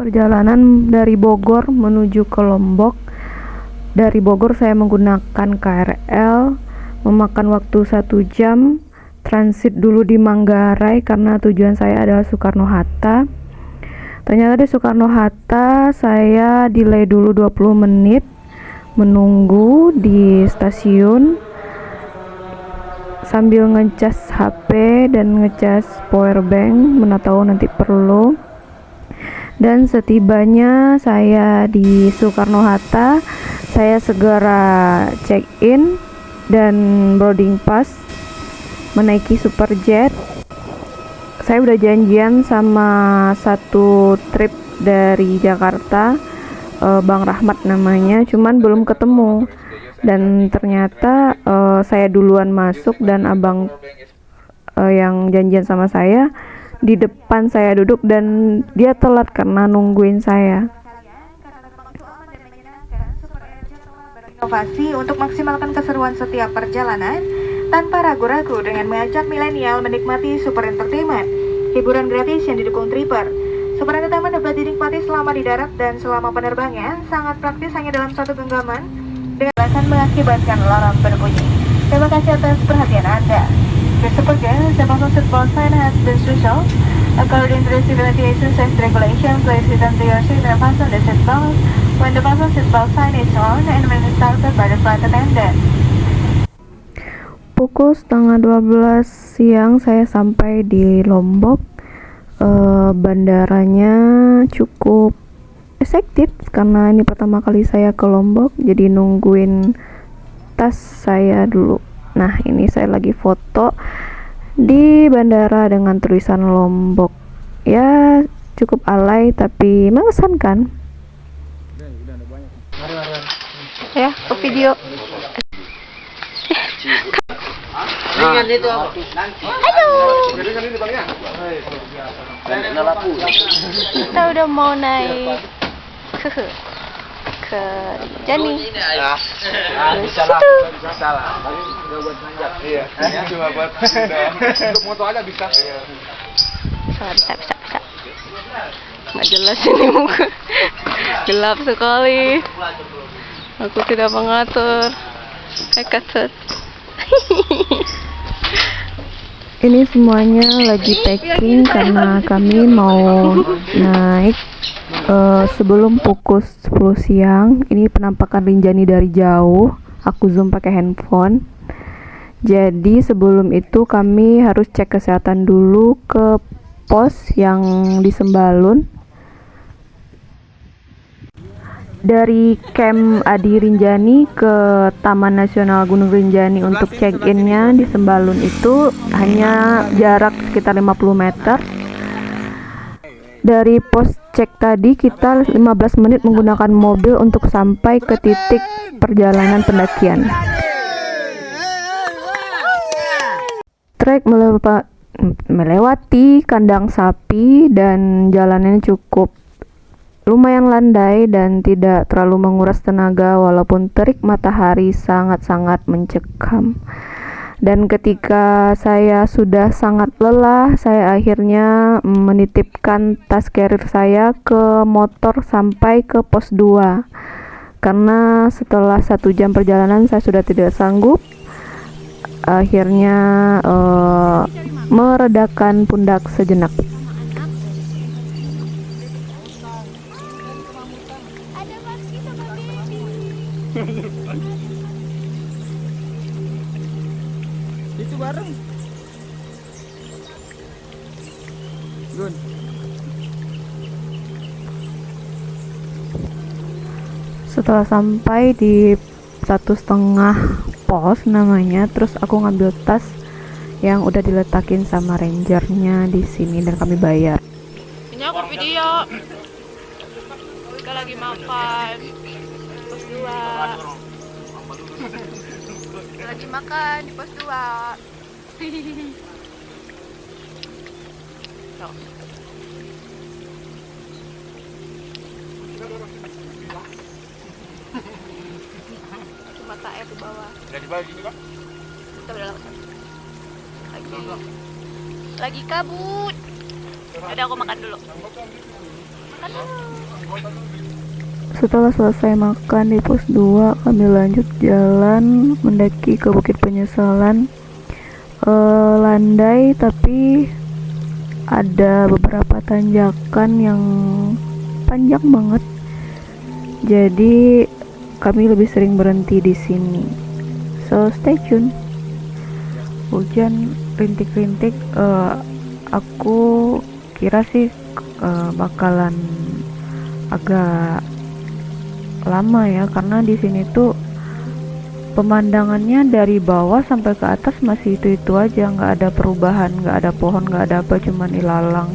perjalanan dari Bogor menuju ke Lombok. Dari Bogor saya menggunakan KRL, memakan waktu 1 jam, transit dulu di Manggarai karena tujuan saya adalah Soekarno-Hatta. Ternyata di Soekarno-Hatta saya delay dulu 20 menit menunggu di stasiun sambil ngecas HP dan ngecas powerbank, mana tahu nanti perlu. Dan setibanya saya di Soekarno-Hatta, saya segera check in dan boarding pass menaiki Superjet. Saya udah janjian sama satu trip dari Jakarta, Bang Rahmat namanya, cuman belum ketemu. Dan ternyata saya duluan masuk dan abang yang janjian sama saya di depan saya duduk dan dia telat karena nungguin saya. Inovasi untuk maksimalkan keseruan setiap perjalanan tanpa ragu-ragu dengan mengajak milenial menikmati Super Entertainment, hiburan gratis yang didukung Tripper. Super Entertainment dapat dinikmati selama di darat dan selama penerbangan, sangat praktis hanya dalam satu genggaman dengan alasan mengakibatkan alarm berbunyi. Terima kasih atas perhatian Anda. The Super Game, the bubble seatbelt sign has been switched off. According to the civil aviation safety regulation, please return to your seat and fasten the seatbelt when the bubble seatbelt sign is on and when started by the flight attendant. Pukul setengah 12 siang saya sampai di Lombok. Bandaranya cukup excited karena ini pertama kali saya ke Lombok, jadi nungguin tas saya dulu. Nah, ini saya lagi foto di bandara dengan tulisan Lombok. Ya, cukup alay tapi mengesankan. Ya, ke video. Ringan itu. Aduh. Kita udah mau naik ke Rinjani. Situ. Salah. Enggak buat nanjak. Iya. Cuma buat untuk moto aja bisa. Bisa. Nggak jelas ini muka. Gelap sekali. Aku tidak mengatur. Katut. Ini semuanya lagi packing karena kami mau naik sebelum pukul 10 siang. Ini penampakan Rinjani dari jauh. Aku zoom pakai handphone. Jadi sebelum itu kami harus cek kesehatan dulu ke pos yang di Sembalun. Dari Camp Adi Rinjani ke Taman Nasional Gunung Rinjani untuk check-in-nya di Sembalun itu hanya jarak sekitar 50 meter. Dari pos cek tadi kita 15 menit menggunakan mobil untuk sampai ke titik perjalanan pendakian. Trek melewati kandang sapi dan jalannya cukup lumayan landai dan tidak terlalu menguras tenaga walaupun terik matahari sangat-sangat mencekam. Dan ketika saya sudah sangat lelah, saya akhirnya menitipkan tas carrier saya ke motor sampai ke pos 2. Karena setelah 1 jam perjalanan saya sudah tidak sanggup. Akhirnya meredakan pundak sejenak. Itu bareng. Gun. Setelah sampai di 1,5 pos namanya, terus aku ngambil tas yang udah diletakin sama rangernya di sini dan kami bayar. Ini aku video. Kita lagi makan. Pos 2. Lagi makan di pos 2. Cuma tak ke bawah. Enggak dibagi juga. Kita udah lama. Lagi kabut. Udah aku makan dulu. Setelah selesai makan di pos 2, kami lanjut jalan mendaki ke Bukit Penyesalan. Landai tapi ada beberapa tanjakan yang panjang banget, jadi kami lebih sering berhenti di sini. So stay tune. Hujan rintik-rintik, aku kira sih bakalan agak lama ya, karena di sini tuh pemandangannya dari bawah sampai ke atas masih itu aja, nggak ada perubahan, nggak ada pohon, nggak ada apa, cuman ilalang.